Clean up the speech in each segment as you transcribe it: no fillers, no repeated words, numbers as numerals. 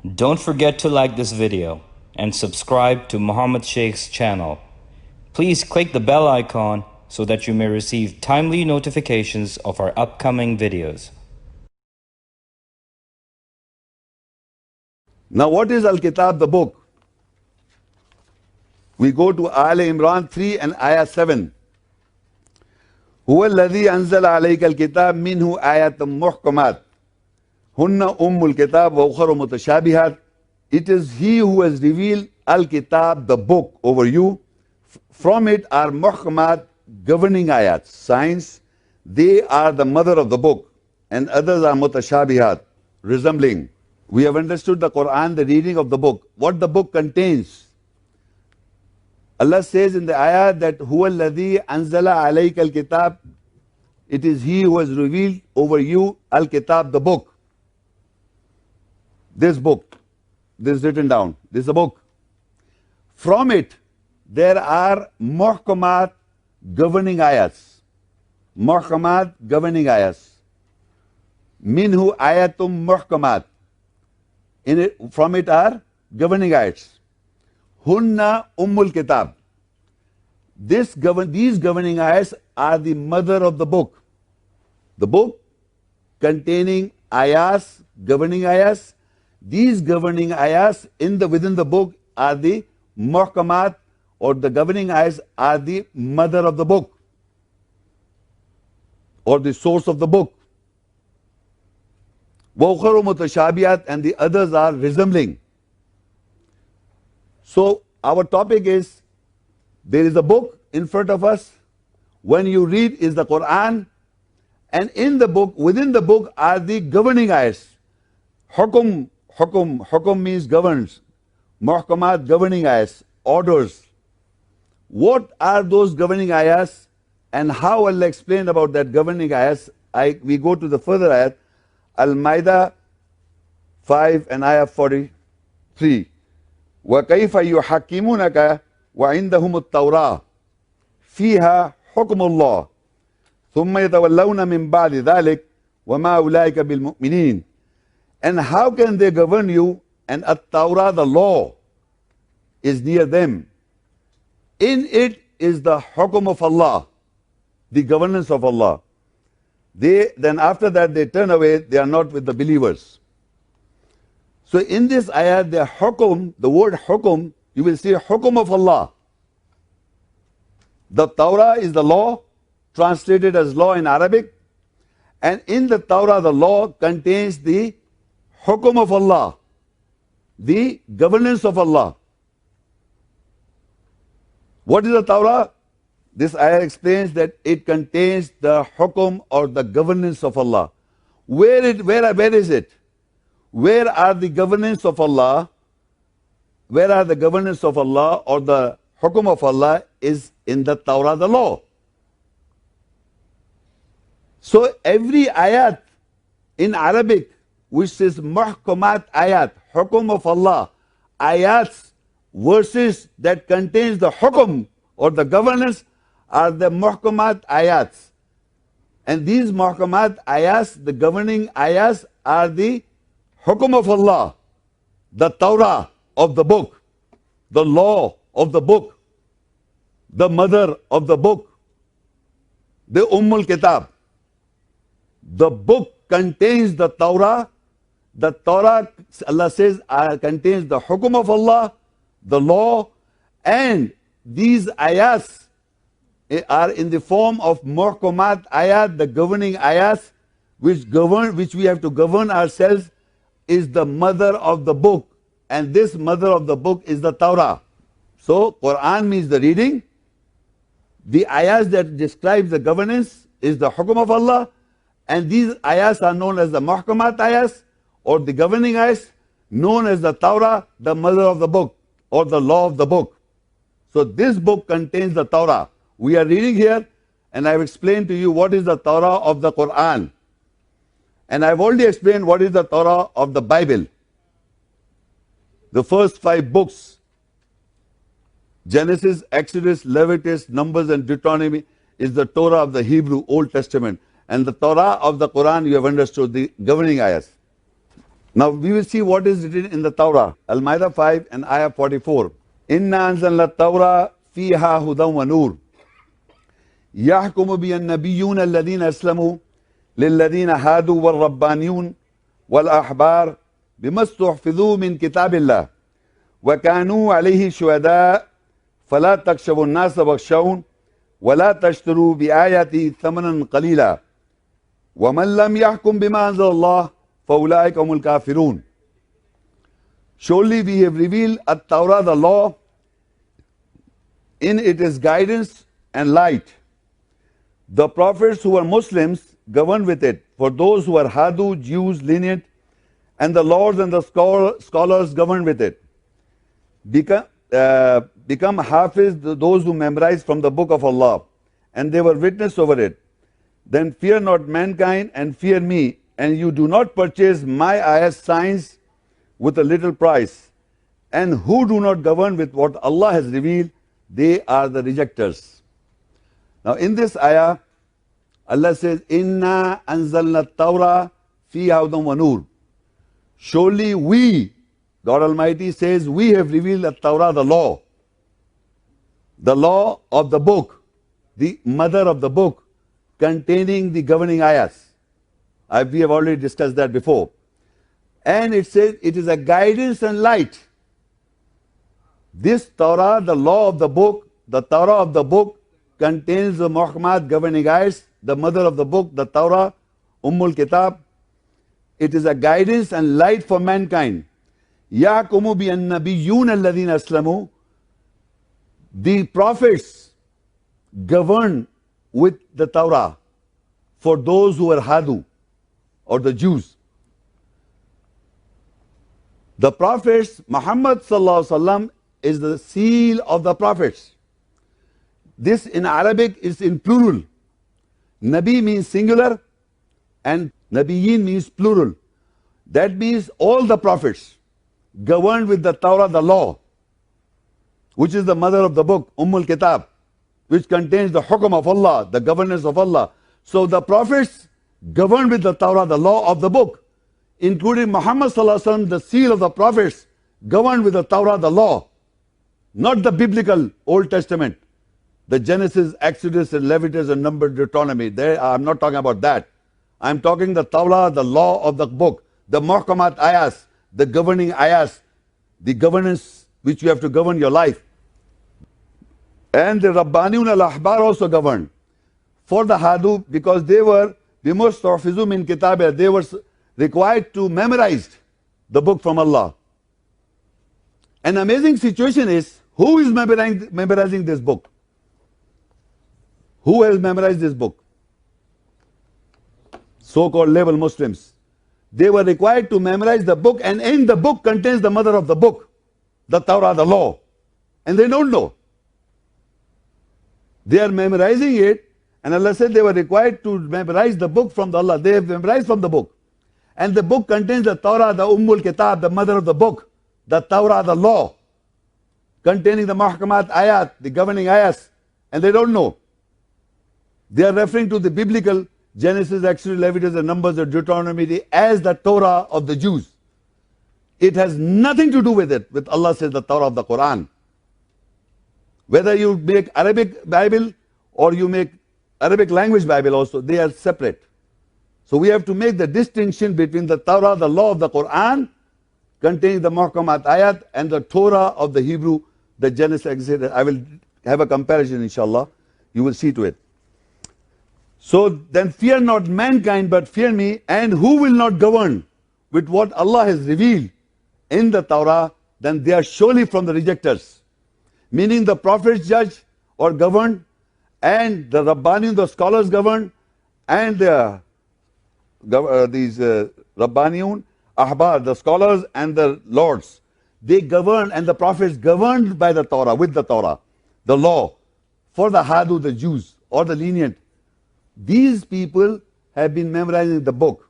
Don't forget to like this video and subscribe to Muhammad Sheikh's channel. Please click the bell icon so that you may receive timely notifications of our upcoming videos. Now what is Al-Kitab, the book? We go to Al Imran 3 and Ayah 7. هو الذي أنزل عليك الكتاب منه آيات محكمات هن الكتاب وأخر متشابهات. It is he who has revealed Al-Kitab, the book, over you. From it are muhkamat, governing ayats, signs. They are the mother of the book, and others are mutashabihat, resembling. We have understood the Quran, the reading of the book, what the book contains. Allah says in the ayah that huwa alladhi anzala alayka al-kitab. It is he who has revealed over you al-kitab, the book. This book, this is written down, this is a book. From it there are muhkamat, governing ayats. Muhkamat, governing ayats. Minhu ayatum muhkamat. In it, from it are governing ayats. Hunna kitab. These governing ayats are the mother of the book. The book containing ayats, governing ayats. These governing ayats within the book are the muhkamat, or the governing ayats are the mother of the book, or the source of the book. وَأُخَرُ مُتَشَابِهَاتٍ, and the others are resembling. So our topic is, there is a book in front of us. When you read is the Quran, and in the book, within the book are the governing ayats. Hukum means governs. Muhkamat, governing ayats, orders. What are those governing ayats, and how Allah explained about that governing ayats? We go to the further ayat, Al-Maidah 5 and ayah 43. وَكَيْفَ يُحَكِّمُونَكَ وَعِنْدَهُمُ التَّوْرَاةِ فِيهَا حُكْمُ اللَّهِ ثُمَّ يَتَوَلَّوْنَ مِنْ بَعْدِ ذَلِكَ وَمَا أُولَٰئِكَ بِالْمُؤْمِنِينَ. And how can they govern you, and At-Taurah, the law, is near them. In it is the hukum of Allah, the governance of Allah. Then after that they turn away, they are not with the believers. So in this ayah, the hukum, the word hukum, you will see hukum of Allah. The Taurah is the law, translated as law in Arabic, and in the Taurah, the law contains the hukum of Allah, the governance of Allah. What is the Taurah? This ayah explains that it contains the hukum, or the governance of Allah. Where is it? Where are the governance of Allah? Where are the governance of Allah, or the hukum of Allah, is in the Taurah, the law. So every ayat in Arabic which says muhkamat ayat, hukum of Allah, ayats, verses that contains the hukum, or the governance, are the muhkamat ayats. And these muhkamat ayats, the governing ayats, are the hukum of Allah, the Taurah of the book, the law of the book, the mother of the book, the Al-Kitab. The book contains the Taurah. The Torah, Allah says, contains the hukum of Allah, the law, and these ayats are in the form of muhkamat ayat, the governing ayats, which we have to govern ourselves, is the mother of the book, and this mother of the book is the Taurah. So Quran means the reading. The ayats that describe the governance is the hukum of Allah, and these ayats are known as the muhkamat ayats, or the governing ayats, known as the Taurah, the mother of the book, or the law of the book. So this book contains the Taurah. We are reading here, and I have explained to you what is the Taurah of the Quran. And I have already explained what is the Taurah of the Bible. The first 5 books, Genesis, Exodus, Leviticus, Numbers, and Deuteronomy, is the Torah of the Hebrew Old Testament. And the Torah of the Quran, you have understood, the governing ayahs. Now we will see what is written in the Taurah. Al-Ma'idah 5 and Ayah 44. Inna anzalna at-Taurah fiha hudan wa nur. يحكم بها النبيون الذين أسلموا للذين هادوا والربانيون والأحبار بما استحفظوا من كتاب الله وكانوا عليه شهداء فلا تخشوا الناس واخشون ولا تشتروا بآياتي ثمنا قليلا ومن لم يحكم بما أنزل الله فأولئك هم الكافرون. Surely we have revealed at Taurah the law, in it is guidance and light. The prophets who were Muslims governed with it. For those who were Hadu, Jews, lenient, and the lords and the scholars governed with it. Become Hafiz, those who memorized from the book of Allah, and they were witness over it. Then fear not mankind and fear me, and you do not purchase my ayahs signs with a little price. And who do not govern with what Allah has revealed, they are the rejectors. Now in this ayah, Allah says, Inna anzalna Taurah fiha hudan wa nur. Surely we, God Almighty says, we have revealed at Taurah the law of the book, the mother of the book, containing the governing ayahs. We have already discussed that before. And it says it is a guidance and light. This Torah, the law of the book, the Torah of the book, contains the Muhammad governing ayahs, the mother of the book, the Torah, Al-Kitab. It is a guidance and light for mankind. يَحْكُمُ بِالنَّبِيُّونَ الَّذِينَ أَسْلَمُوا. The prophets govern with the Torah for those who are Hadu, or the Jews. The prophets, Muhammad sallallahu alaihi wasallam is the seal of the prophets. This in Arabic is in plural. Nabi means singular and Nabiyyin means plural. That means all the prophets governed with the Torah, the law, which is the mother of the book, Al-Kitab, which contains the Hukum of Allah, the governance of Allah. So the prophets governed with the Torah, the law of the book, including Muhammad sallallahu alaihi wasallam, the seal of the prophets, governed with the Torah, the law, not the biblical Old Testament, the Genesis, Exodus, and Leviticus, and Numbers, Deuteronomy. I'm not talking about that. I'm talking the Torah, the law of the book, the Muhkamat ayahs, the governing ayahs, the governance which you have to govern your life. And the Rabbaniun al-Ahbar also governed for the Hadu, because they were bimustahfizu min kitabah, they were required to memorize the book from Allah. An amazing situation is, who is memorizing this book? Who has memorized this book? So-called label Muslims. They were required to memorize the book, and in the book contains the mother of the book, the Torah, the law. And they don't know. They are memorizing it, and Allah said they were required to memorize the book from Allah. They have memorized from the book. And the book contains the Torah, the Al-Kitab, the mother of the book, the Torah, the law, containing the Muhkamat ayat, the governing ayahs, and they don't know. They are referring to the biblical Genesis, Exodus, Leviticus, and Numbers, and Deuteronomy as the Torah of the Jews. It has nothing to do with it, with Allah says the Torah of the Quran. Whether you make Arabic Bible or you make Arabic language Bible also, they are separate. So we have to make the distinction between the Torah, the law of the Quran, containing the Muhkamat ayat, and the Torah of the Hebrew, the Genesis, Exodus. I will have a comparison, inshallah. You will see to it. So then fear not mankind, but fear me, and who will not govern with what Allah has revealed in the Torah, then they are surely from the rejectors. Meaning the prophets judge or govern, and the Rabbani, the scholars govern, and these Rabbaniun, Ahbar, the scholars and the lords, they govern, and the prophets governed by the Torah, with the Torah, the law, for the Hadu, the Jews, or the lenient. These people have been memorizing the book.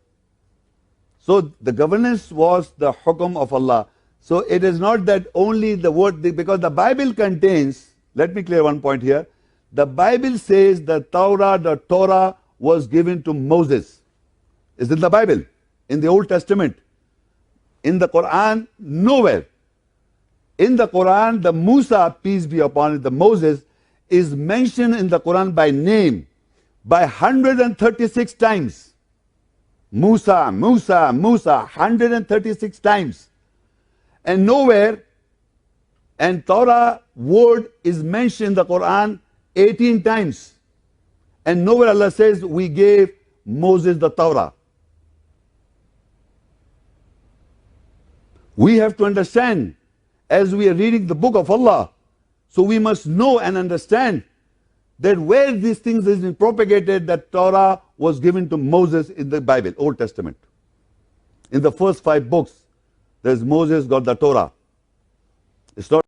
So the governance was the Hukum of Allah. So it is not that only the word, because the Bible contains, let me clear one point here, the Bible says the Torah was given to Moses. Is in the Bible, in the Old Testament. In the Quran, nowhere. In the Quran, the Musa, peace be upon it, the Moses, is mentioned in the Quran by name by 136 times. Musa, Musa, Musa, 136 times. And nowhere, and Torah word is mentioned in the Quran 18 times. And nowhere Allah says, we gave Moses the Torah. We have to understand, as we are reading the book of Allah, so we must know and understand that where these things is being propagated, that Torah was given to Moses in the Bible, Old Testament. In the first 5 books, there's Moses got the Torah. It's not